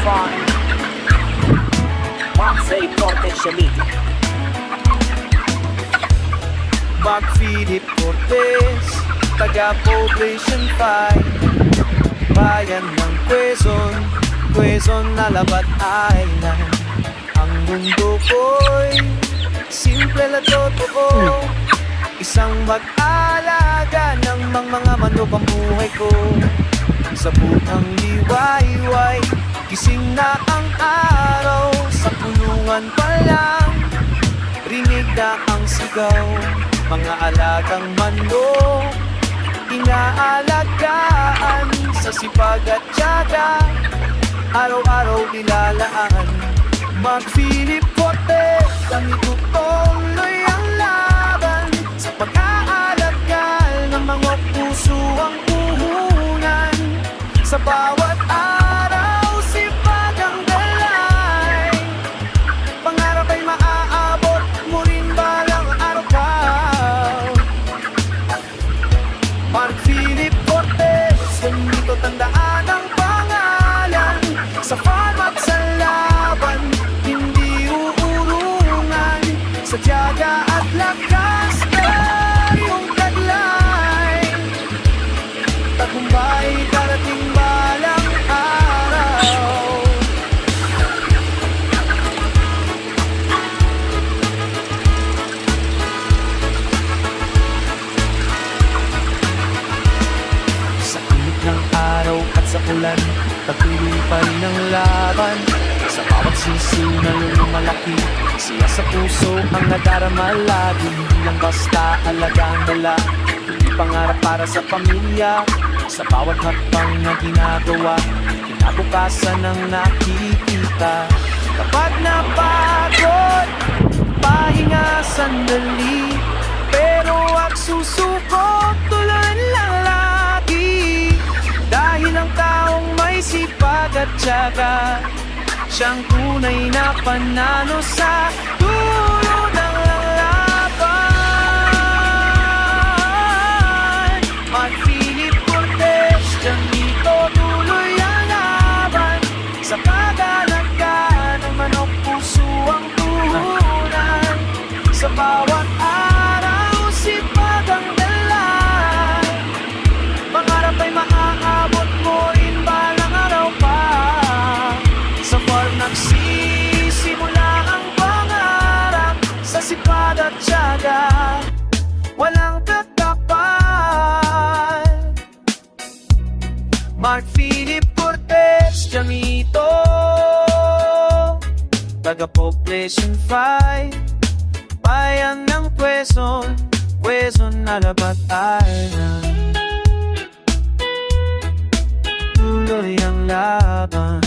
fun. Mark Cortez Shamiti. Mark Philip Cortez, taga Poblacion 5, bayan ng Quezon, Quezon na Labat Island. Ang mundo ko'y simple na totoo, isang mag-alaga ng mga manok ang buhay ko. Sa buhang liwayway, gising na ang araw, sa kulungan pa lang, rinig na ang sigaw. Mga alagang manok, inaalagaan sa sipag at tiyaga, araw-araw nilalaan. Mark Philip Cortez, ang itutuloy ang laban sa pag-aalagal ng mga puso ang puhunan. Sa bawat araw, sipag ang dalay, pangarap ay maaabot mo rin balang araw pa. Mark Philip Cortez, ganito tandaan ang pangalan. Sa farm at sa laban, hindi uurungan. Sa tiyaga at lakas na iyong taglay, tagumpay darating balang araw. Sa init ng araw at sa ulan, patuloy pa rin ang laban. Sa bawat sisiw na lumalaki, siya sa puso ang nadarama lagi. Hindi lang basta alagang dala, hindi pangarap para sa pamilya. Sa bawat hakbang na ginagawa, kinabukasan ang nakikita. Kapag napagod, pahinga sandali, pero wag susuko, tuloy lang lagi. Dahil ang taong may sipag at tiyaga, siyang tunay na panalo sa dulo ng laban. Mark Philip Cortez, ganito tuloy ang laban. Sa pag-alaga ng manok, puso ang tuhunan. Sa bawat araw, sipag ang dala, pangarap ay maaabot mo rin balang araw pa. Sa farm nagsisimula ang pangarap, sa sipag at tiyaga, walang katapat. Mark Philip Cortez, Jamito, taga Poblacion 5, bayan ng Quezon, Quezon na Labat Island. Tuloy ang laban.